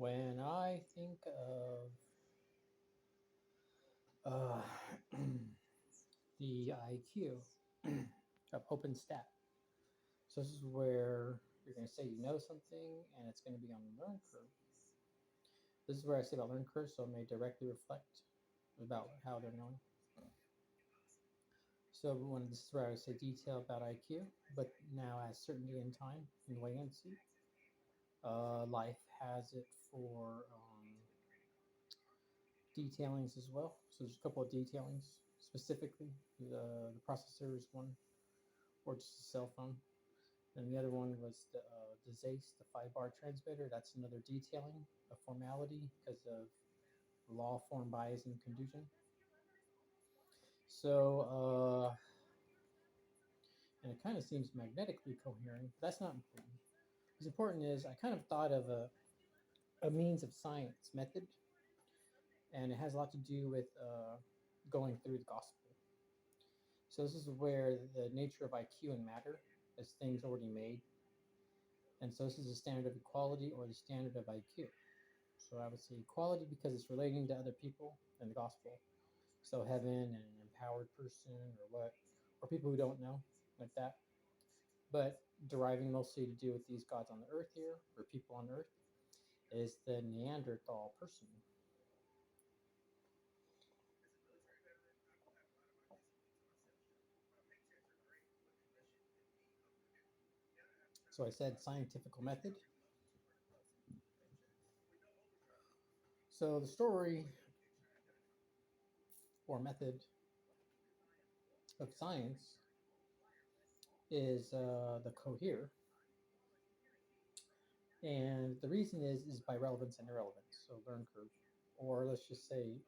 When I think of the IQ of OpenStat, so this is where you're going to say you know something and it's going to be on the learn curve. This is where I say about learn curve, so it may directly reflect about how they're knowing. So when this is where I would say detail about IQ, but now as certainty in time and latency. Life has it for detailings as well. So there's a couple of detailings specifically. The processor is one, or just a cell phone. And the other one was the ZACE, the 5-bar transmitter. That's another detailing, a formality because of law, form, bias, and confusion. So, and it kind of seems magnetically coherent. But that's not important. What's important is I kind of thought of a means of science method, and it has a lot to do with going through the gospel. So this is where the nature of IQ and matter as things already made. And so this is the standard of equality or the standard of IQ. So I would say equality because it's relating to other people in the gospel. So heaven and an empowered person or what, or people who don't know, like that. But deriving mostly to do with these gods on the earth here, or people on earth, is the Neanderthal person. So I said scientific method. So the story or method of science is the cohere. And the reason is by relevance and irrelevance, so learn curve. Or let's just say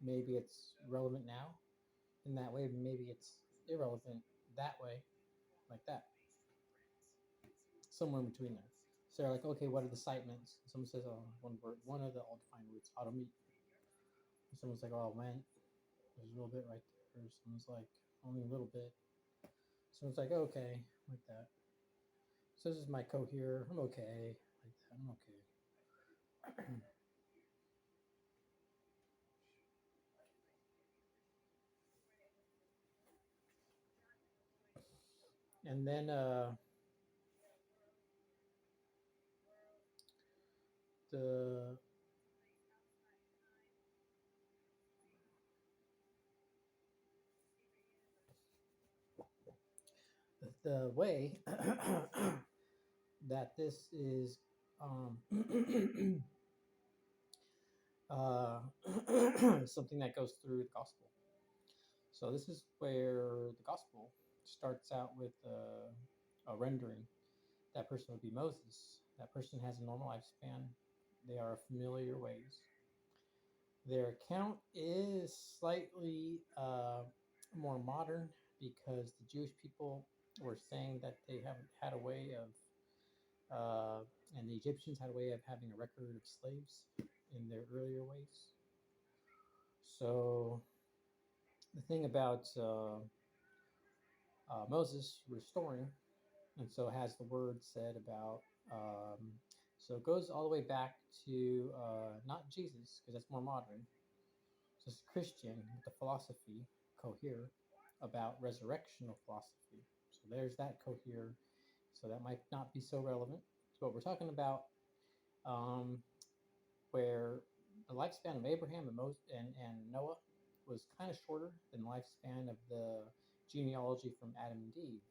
maybe it's relevant now in that way, maybe it's irrelevant that way, like that. Somewhere in between there. So they're like, okay, what are the citements? Someone says, oh, one word, one of the all defined words, automate. Someone's like, oh, went. There's a little bit right there. Someone's like, only a little bit. Someone's like, okay, like that. So this is my cohere. I'm okay. Like that. I'm okay. And then the the way that this is uh, something that goes through the gospel. So this is where the gospel starts out with a rendering. That person would be Moses. That person has a normal lifespan. They are familiar ways. Their account is slightly more modern because the Jewish people were saying that they haven't had a way of, and the Egyptians had a way of having a record of slaves in their earlier ways. So the thing about Moses restoring, and so has the word said about, so it goes all the way back to not Jesus, because that's more modern. So it's Christian with the philosophy, cohere, about resurrectional philosophy. So there's that cohere. So that might not be so relevant to what we're talking about, um, where the lifespan of Abraham and Noah was kind of shorter than the lifespan of the genealogy from Adam and Eve.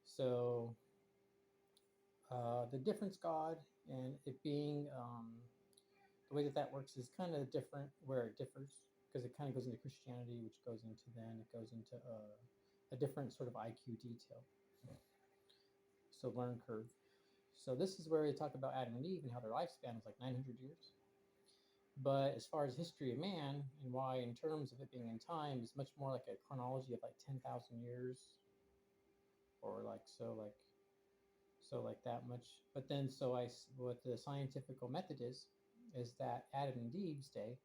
So the difference God and it being the way that that works is kind of different where it differs because it kind of goes into Christianity, which goes into then it goes into a different sort of IQ detail. So learn curve. So this is where we talk about Adam and Eve and how their lifespan was like 900 years. But as far as history of man and why, in terms of it being in time, is much more like a chronology of like 10,000 years, or like that much. But then, what the scientific method is that Adam and Eve's day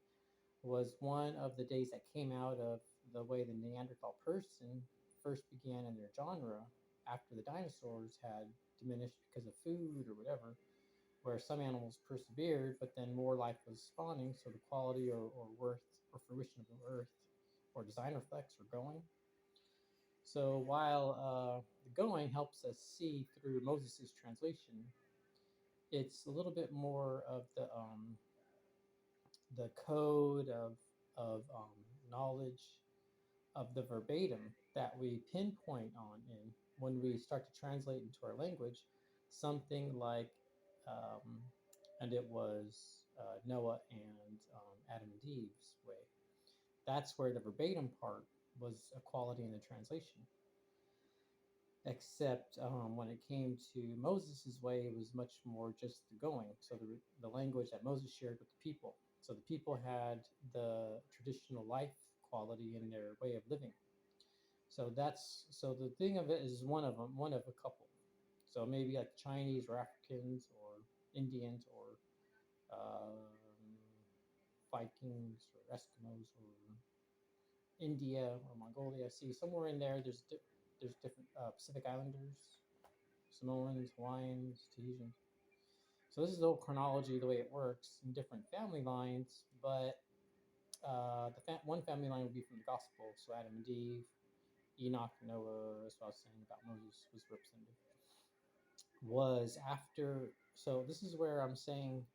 was one of the days that came out of the way the Neanderthal person first began in their genre after the dinosaurs had diminished because of food or whatever. where some animals persevered, but then more life was spawning, so the quality or worth or fruition of the earth or design reflex or going. So while the going helps us see through Moses' translation, it's a little bit more of the code of knowledge of the verbatim that we pinpoint on in when we start to translate into our language something like um, and it was Noah and Adam and Eve's way. That's where the verbatim part was a quality in the translation. Except when it came to Moses' way, it was much more just the going. So the language that Moses shared with the people. So the people had the traditional life quality in their way of living. So the thing of it is one of them, one of a couple. So maybe like Chinese or Africans or Indians or Vikings or Eskimos or India or Mongolia. See somewhere in there, there's different Pacific Islanders, Samoans, Hawaiians, Tahitians. So this is the whole chronology, the way it works in different family lines. But one family line would be from the Gospel, so Adam and Eve, Enoch, Noah, as I was saying about Moses was represented. Was after, so this is where I'm saying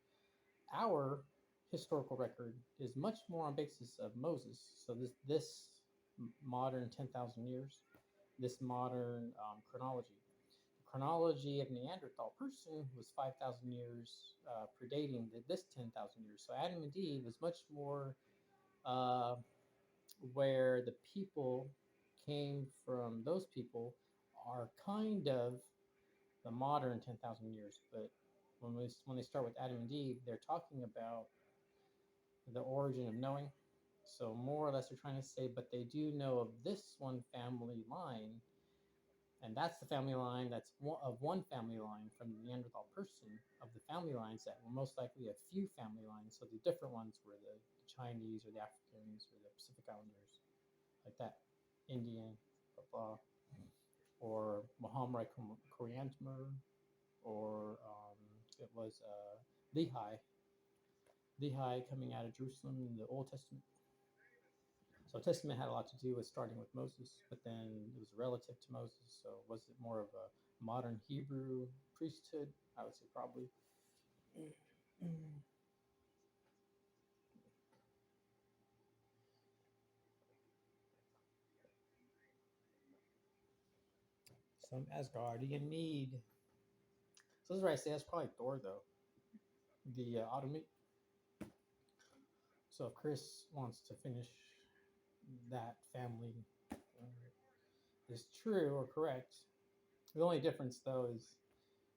our historical record is much more on basis of Moses. So this modern 10,000 years, this modern chronology. The chronology of Neanderthal person was 5,000 years predating this 10,000 years. So Adam and Eve was much more uh, where the people came from. Those people are kind of the modern 10,000 years. But when they start with Adam and Eve, they're talking about the origin of knowing. So more or less, they're trying to say, but they do know of this one family line, and that's the family line that's one family line from the Neanderthal person of the family lines that were most likely a few family lines. So the different ones were the Chinese or the Africans or the Pacific Islanders, like that, Indian, blah blah, or Muhammad Coriantmer, or it was Lehi, Lehi coming out of Jerusalem in the Old Testament. So Testament had a lot to do with starting with Moses, but then it was relative to Moses. So was it more of a modern Hebrew priesthood? I would say probably. Some Asgardian need. So this is where I say that's probably Thor though. The Automate. So if Chris wants to finish that family is true or correct, the only difference though is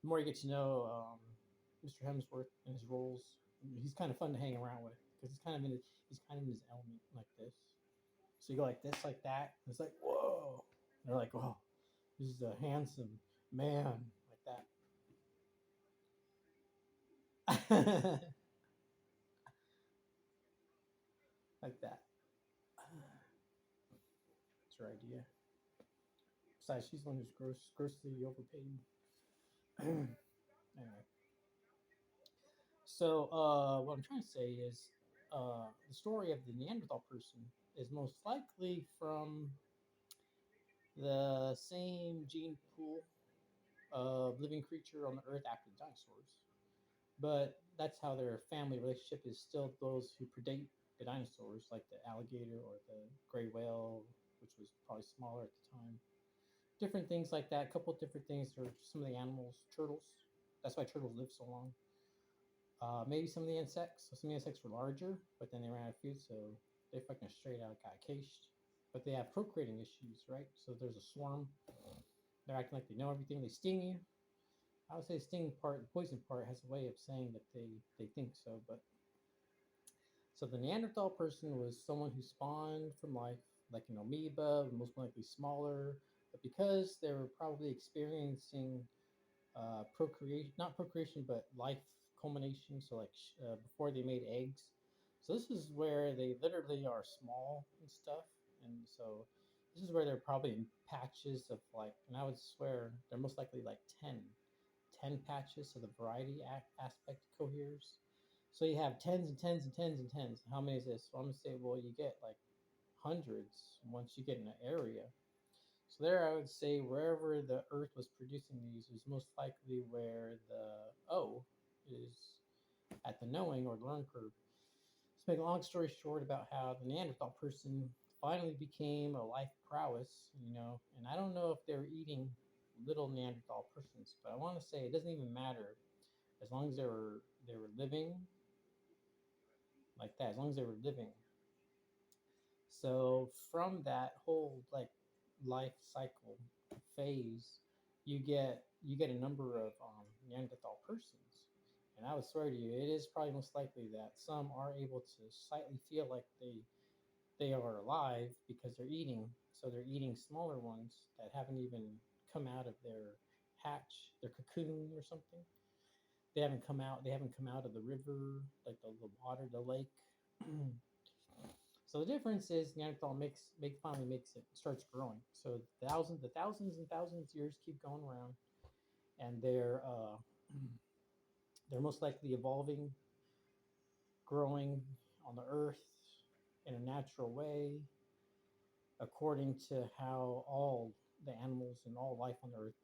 the more you get to know Mr. Hemsworth and his roles, he's kind of fun to hang around with because he's kind of in his element like this. So you go like this, like that. And it's like whoa. And they're like, whoa, this is a handsome man, like that, like that. That's her idea. Besides, she's the one who's grossly overpaid. Anyway, so what I'm trying to say is the story of the Neanderthal person is most likely from the same gene pool of living creature on the earth after the dinosaurs. But that's how their family relationship is still those who predate the dinosaurs, like the alligator or the gray whale, which was probably smaller at the time. Different things like that. A couple of different things for some of the animals, turtles. That's why turtles live so long. Maybe some of the insects. So some of the insects were larger, but then they ran out of food, so they fucking straight out got caged. But they have procreating issues, right? So there's a swarm. They're acting like they know everything. They sting you. I would say the sting part, the poison part, has a way of saying that they think so. But so the Neanderthal person was someone who spawned from life, like an amoeba, most likely smaller. But because they were probably experiencing procreation, not procreation, but life culmination. So like before they made eggs. So this is where they literally are small and stuff, and so this is where they're probably in patches of like, and I would swear they're most likely like 10 10 patches, so the variety aspect coheres. So you have tens and tens and tens and tens. How many is this? So I'm gonna say, well, you get like hundreds once you get in an area. So there, I would say wherever the Earth was producing these is most likely where the O is at the knowing or learn curve. To make a long story short about how the Neanderthal person finally became a life prowess, and I don't know if they're eating little Neanderthal persons, but I want to say it doesn't even matter as long as they were living like that, as long as they were living. So from that whole like life cycle phase, you get a number of Neanderthal persons, and I would swear to you, it is probably most likely that some are able to slightly feel like they are alive because they're eating. So they're eating smaller ones that haven't even come out of their hatch, their cocoon or something. They haven't come out. They haven't come out of the river, like the water, the lake. So the difference is Neanderthal finally makes it starts growing. So thousands and thousands of years keep going around, and they're most likely evolving, growing on the earth in a natural way, according to how all the animals and all life on the earth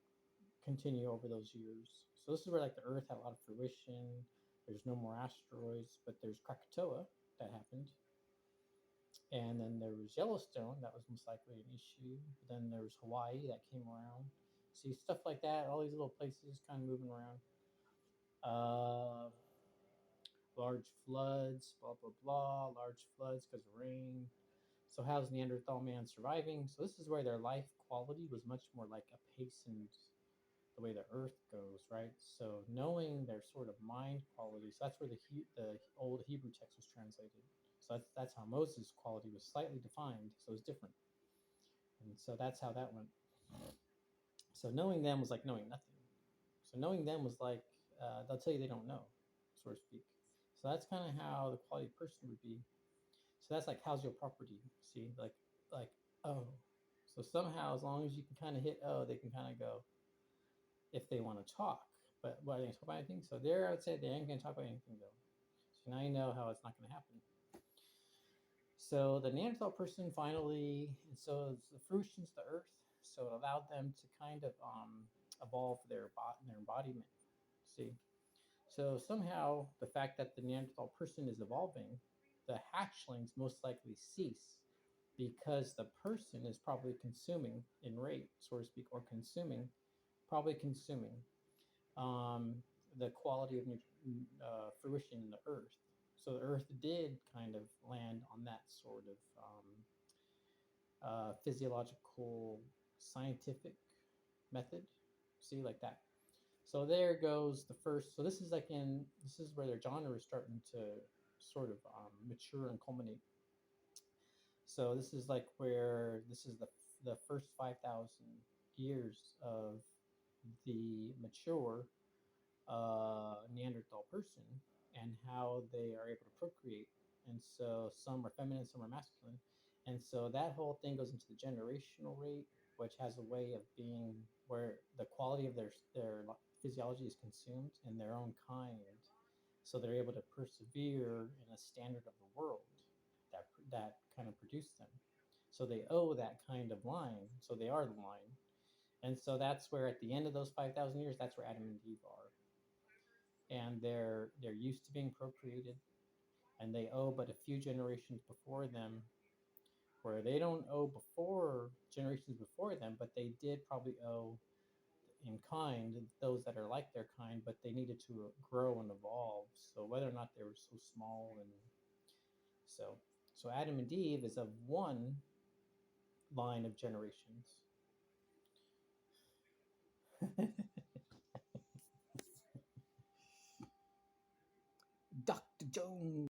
continue over those years. So this is where like the earth had a lot of fruition. There's no more asteroids, but there's Krakatoa that happened. And then there was Yellowstone, that was most likely an issue. But then there was Hawaii that came around. See, stuff like that, all these little places kind of moving around. Uh, Large floods, blah, blah, blah, large floods because of rain. So, how's Neanderthal man surviving? So, this is where their life quality was much more like a pace and the way the earth goes, right? So, knowing their sort of mind quality, so that's where the old Hebrew text was translated. So that's how Moses' quality was slightly defined. So it was different. And so that's how that went. So knowing them was like knowing nothing. So knowing them was like, they'll tell you they don't know, so to speak. So that's kind of how the quality of person would be. So that's like how's your property? See, like oh. So somehow, as long as you can kind of hit oh, they can kind of go if they want to talk. But what are they talk about anything? So there, I would say they ain't gonna talk about anything though. So now you know how it's not gonna happen. So the Neanderthal person finally, and so it's the fruitions the earth, so it allowed them to kind of evolve their embodiment. See, so somehow the fact that the Neanderthal person is evolving, the hatchlings most likely cease because the person is probably consuming in rate, so to speak, or probably consuming um, the quality of fruition in the earth. So the earth did kind of land on that sort of physiological, scientific method. See, like that. So there goes the first. So this is where their genre is starting to sort of mature and culminate. So this is like where this is the first 5,000 years of the mature Neanderthal person and how they are able to procreate. And so some are feminine, some are masculine. And so that whole thing goes into the generational rate, which has a way of being where the quality of their physiology is consumed in their own kind. So they're able to persevere in a standard of the world that kind of produced them. So they owe that kind of line. So they are the line. And so that's where at the end of those 5,000 years, that's where Adam and Eve are, and they're used to being procreated, and they owe but a few generations before them, where they don't owe before generations before them, but they did probably owe in kind those that are like their kind, but they needed to grow and evolve. So whether or not they were so small, and so so Adam and Eve is of one line of generations. Dr. Jones.